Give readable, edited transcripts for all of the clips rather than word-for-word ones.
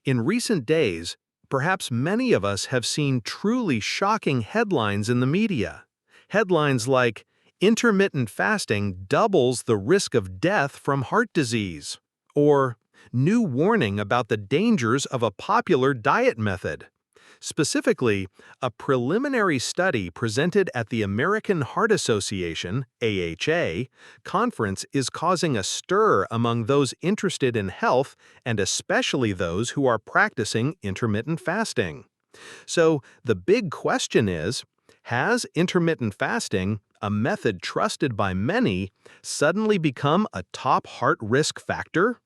In recent days, perhaps many of us have seen truly shocking headlines in the media. Headlines like, "Intermittent fasting doubles the risk of death from heart disease," or "New warning about the dangers of a popular diet method." Specifically, a preliminary study presented at the American Heart Association (AHA) conference is causing a stir among those interested in health and especially those who are practicing intermittent fasting. So, the big question is, has intermittent fasting, a method trusted by many, suddenly become a top heart risk factor?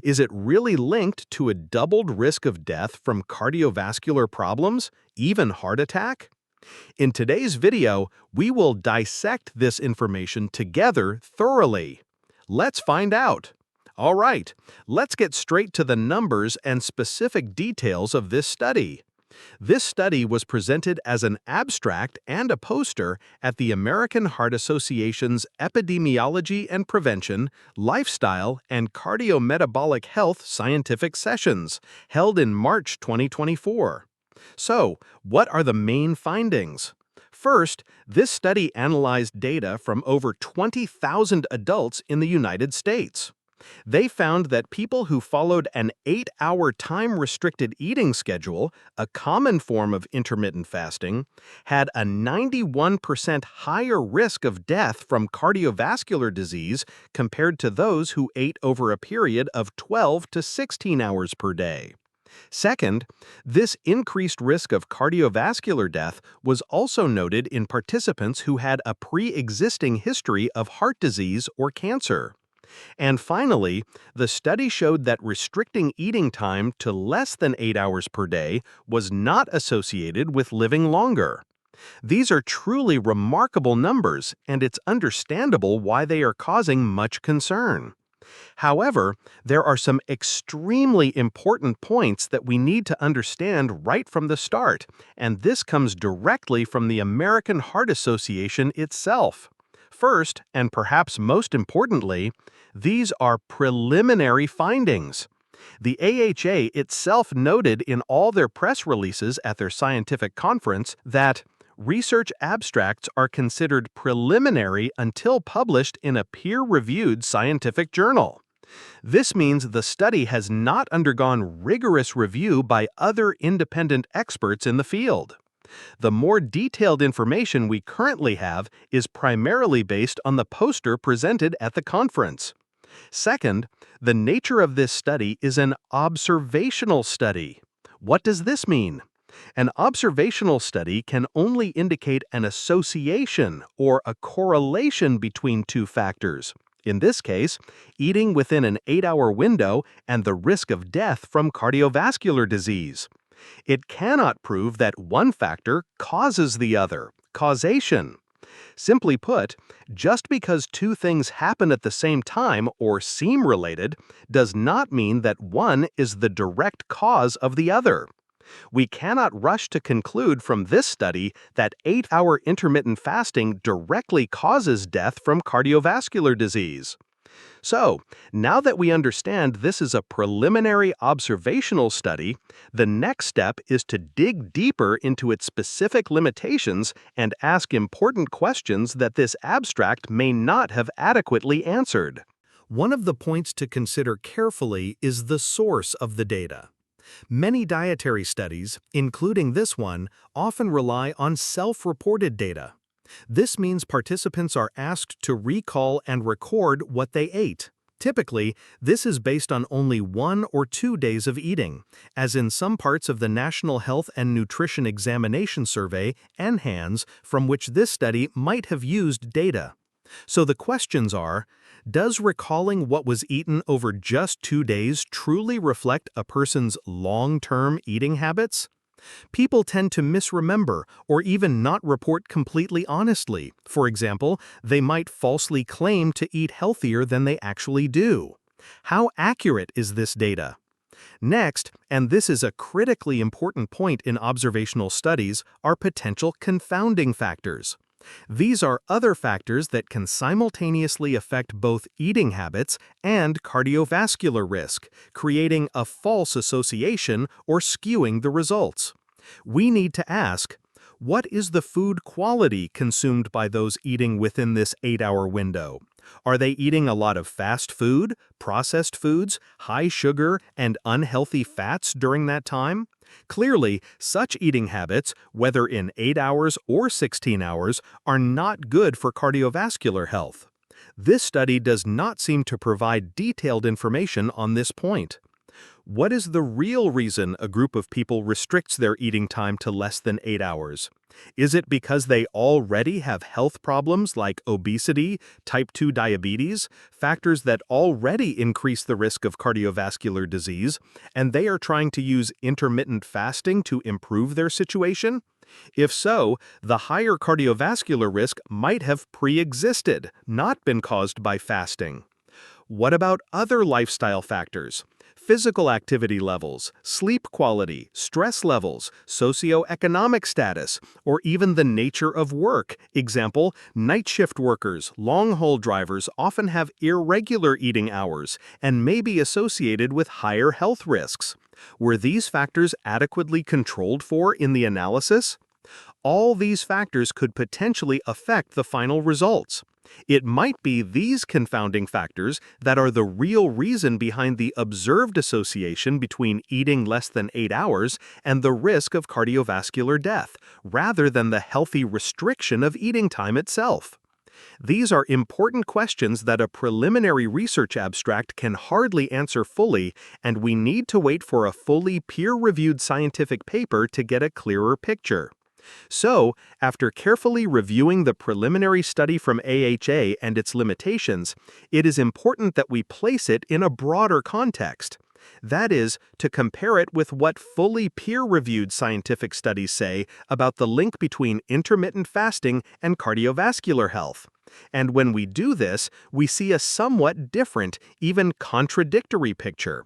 Is it really linked to a doubled risk of death from cardiovascular problems, even heart attack? In today's video, we will dissect this information together thoroughly. Let's find out. All right, let's get straight to the numbers and specific details of this study. This study was presented as an abstract and a poster at the American Heart Association's Epidemiology and Prevention, Lifestyle, and Cardiometabolic Health Scientific Sessions, held in March 2024. So, what are the main findings? First, this study analyzed data from over 20,000 adults in the United States. They found that people who followed an 8-hour time-restricted eating schedule, a common form of intermittent fasting, had a 91% higher risk of death from cardiovascular disease compared to those who ate over a period of 12 to 16 hours per day. Second, this increased risk of cardiovascular death was also noted in participants who had a pre-existing history of heart disease or cancer. And finally, the study showed that restricting eating time to less than 8 hours per day was not associated with living longer. These are truly remarkable numbers, and it's understandable why they are causing much concern. However, there are some extremely important points that we need to understand right from the start, and this comes directly from the American Heart Association itself. First, and perhaps most importantly, these are preliminary findings. The AHA itself noted in all their press releases at their scientific conference that research abstracts are considered preliminary until published in a peer-reviewed scientific journal. This means the study has not undergone rigorous review by other independent experts in the field. The more detailed information we currently have is primarily based on the poster presented at the conference. Second, the nature of this study is an observational study. What does this mean? An observational study can only indicate an association or a correlation between two factors. In this case, eating within an 8-hour window and the risk of death from cardiovascular disease. It cannot prove that one factor causes the other, causation. Simply put, just because two things happen at the same time or seem related does not mean that one is the direct cause of the other. We cannot rush to conclude from this study that 8-hour intermittent fasting directly causes death from cardiovascular disease. So, now that we understand this is a preliminary observational study, the next step is to dig deeper into its specific limitations and ask important questions that this abstract may not have adequately answered. One of the points to consider carefully is the source of the data. Many dietary studies, including this one, often rely on self-reported data. This means participants are asked to recall and record what they ate. Typically, this is based on only 1 or 2 days of eating, as in some parts of the National Health and Nutrition Examination Survey, NHANES, from which this study might have used data. So the questions are, does recalling what was eaten over just 2 days truly reflect a person's long-term eating habits? People tend to misremember or even not report completely honestly. For example, they might falsely claim to eat healthier than they actually do. How accurate is this data? Next, and this is a critically important point in observational studies, are potential confounding factors. These are other factors that can simultaneously affect both eating habits and cardiovascular risk, creating a false association or skewing the results. We need to ask, what is the food quality consumed by those eating within this 8-hour window? Are they eating a lot of fast food, processed foods, high sugar, and unhealthy fats during that time? Clearly, such eating habits, whether in 8 hours or 16 hours, are not good for cardiovascular health. This study does not seem to provide detailed information on this point. What is the real reason a group of people restricts their eating time to less than 8 hours? Is it because they already have health problems like obesity, type 2 diabetes, factors that already increase the risk of cardiovascular disease, and they are trying to use intermittent fasting to improve their situation? If so, the higher cardiovascular risk might have pre-existed, not been caused by fasting. What about other lifestyle factors? Physical activity levels, sleep quality, stress levels, socioeconomic status, or even the nature of work. Example, night shift workers, long-haul drivers often have irregular eating hours and may be associated with higher health risks. Were these factors adequately controlled for in the analysis? All these factors could potentially affect the final results. It might be these confounding factors that are the real reason behind the observed association between eating less than 8 hours and the risk of cardiovascular death, rather than the healthy restriction of eating time itself. These are important questions that a preliminary research abstract can hardly answer fully, and we need to wait for a fully peer-reviewed scientific paper to get a clearer picture. So, after carefully reviewing the preliminary study from AHA and its limitations, it is important that we place it in a broader context. That is, to compare it with what fully peer-reviewed scientific studies say about the link between intermittent fasting and cardiovascular health. And when we do this, we see a somewhat different, even contradictory picture.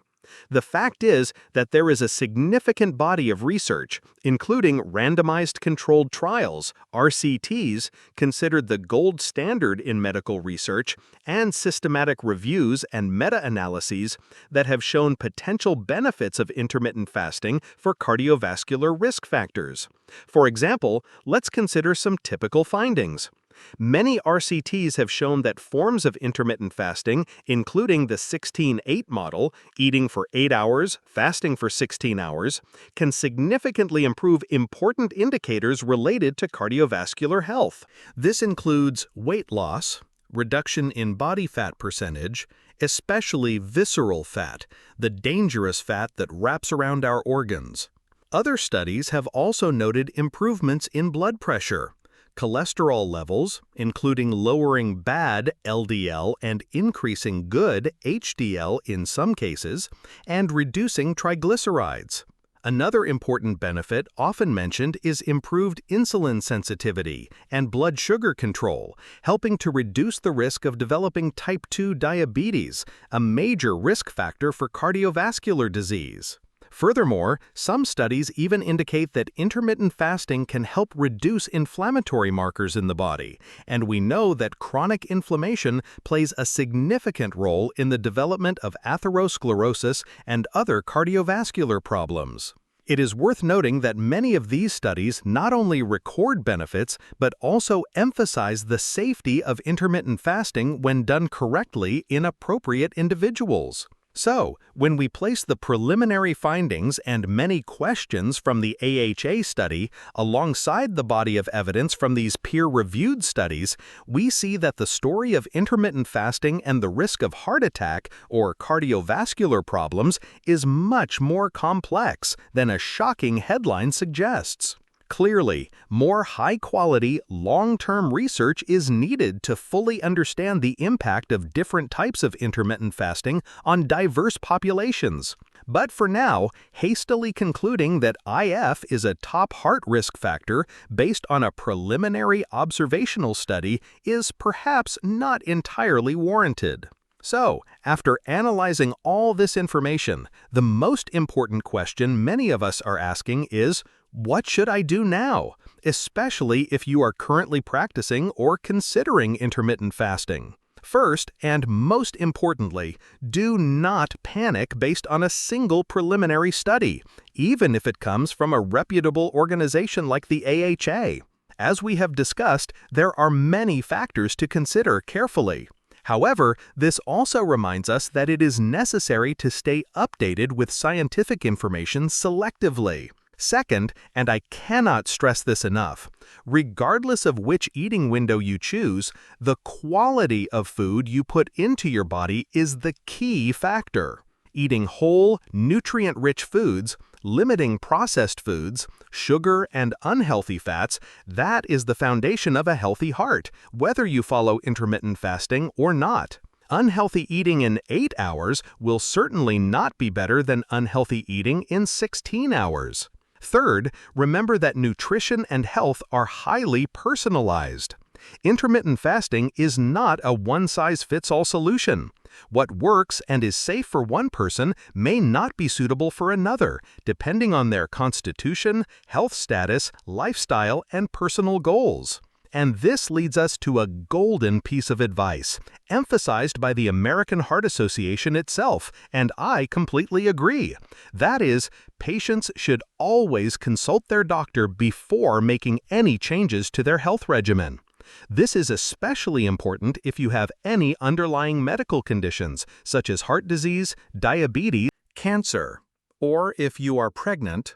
The fact is that there is a significant body of research, including randomized controlled trials, RCTs, considered the gold standard in medical research, and systematic reviews and meta-analyses that have shown potential benefits of intermittent fasting for cardiovascular risk factors. For example, let's consider some typical findings. Many RCTs have shown that forms of intermittent fasting, including the 16-8 model, eating for 8 hours, fasting for 16 hours, can significantly improve important indicators related to cardiovascular health. This includes weight loss, reduction in body fat percentage, especially visceral fat, the dangerous fat that wraps around our organs. Other studies have also noted improvements in blood pressure, cholesterol levels, including lowering bad LDL and increasing good HDL in some cases, and reducing triglycerides. Another important benefit often mentioned is improved insulin sensitivity and blood sugar control, helping to reduce the risk of developing type 2 diabetes, a major risk factor for cardiovascular disease. Furthermore, some studies even indicate that intermittent fasting can help reduce inflammatory markers in the body, and we know that chronic inflammation plays a significant role in the development of atherosclerosis and other cardiovascular problems. It is worth noting that many of these studies not only record benefits, but also emphasize the safety of intermittent fasting when done correctly in appropriate individuals. So, when we place the preliminary findings and many questions from the AHA study alongside the body of evidence from these peer-reviewed studies, we see that the story of intermittent fasting and the risk of heart attack or cardiovascular problems is much more complex than a shocking headline suggests. Clearly, more high-quality, long-term research is needed to fully understand the impact of different types of intermittent fasting on diverse populations. But for now, hastily concluding that IF is a top heart risk factor based on a preliminary observational study is perhaps not entirely warranted. So, after analyzing all this information, the most important question many of us are asking is, What should I do now, especially if you are currently practicing or considering intermittent fasting? First, and most importantly, do not panic based on a single preliminary study, even if it comes from a reputable organization like the AHA. As we have discussed, there are many factors to consider carefully. However, this also reminds us that it is necessary to stay updated with scientific information selectively. Second, and I cannot stress this enough, regardless of which eating window you choose, the quality of food you put into your body is the key factor. Eating whole, nutrient-rich foods, limiting processed foods, sugar, and unhealthy fats, that is the foundation of a healthy heart, whether you follow intermittent fasting or not. Unhealthy eating in 8 hours will certainly not be better than unhealthy eating in 16 hours. Third, remember that nutrition and health are highly personalized. Intermittent fasting is not a one-size-fits-all solution. What works and is safe for one person may not be suitable for another, depending on their constitution, health status, lifestyle, and personal goals. And this leads us to a golden piece of advice, emphasized by the American Heart Association itself, and I completely agree. That is, patients should always consult their doctor before making any changes to their health regimen. This is especially important if you have any underlying medical conditions, such as heart disease, diabetes, cancer, or if you are pregnant,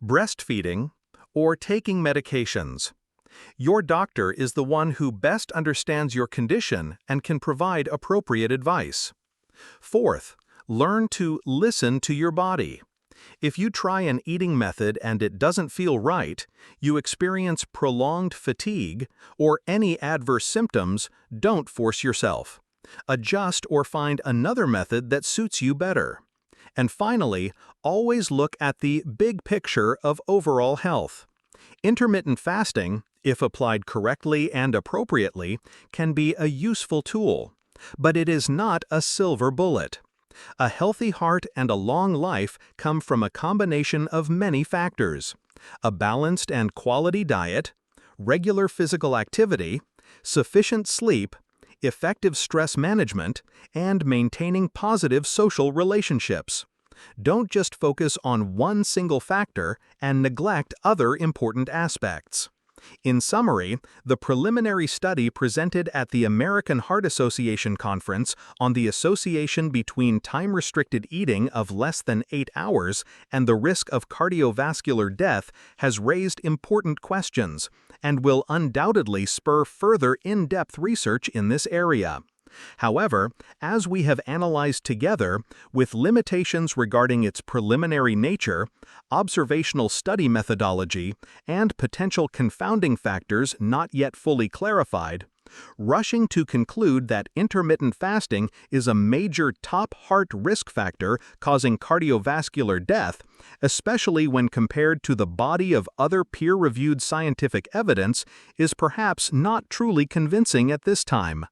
breastfeeding, or taking medications. Your doctor is the one who best understands your condition and can provide appropriate advice. Fourth, learn to listen to your body. If you try an eating method and it doesn't feel right, you experience prolonged fatigue, or any adverse symptoms, don't force yourself. Adjust or find another method that suits you better. And finally, always look at the big picture of overall health. Intermittent fasting, if applied correctly and appropriately, can be a useful tool, but it is not a silver bullet. A healthy heart and a long life come from a combination of many factors: a balanced and quality diet, regular physical activity, sufficient sleep, effective stress management, and maintaining positive social relationships. Don't just focus on one single factor and neglect other important aspects. In summary, the preliminary study presented at the American Heart Association conference on the association between time-restricted eating of less than 8 hours and the risk of cardiovascular death has raised important questions and will undoubtedly spur further in-depth research in this area. However, as we have analyzed together, with limitations regarding its preliminary nature, observational study methodology, and potential confounding factors not yet fully clarified, rushing to conclude that intermittent fasting is a major top heart risk factor causing cardiovascular death, especially when compared to the body of other peer-reviewed scientific evidence, is perhaps not truly convincing at this time.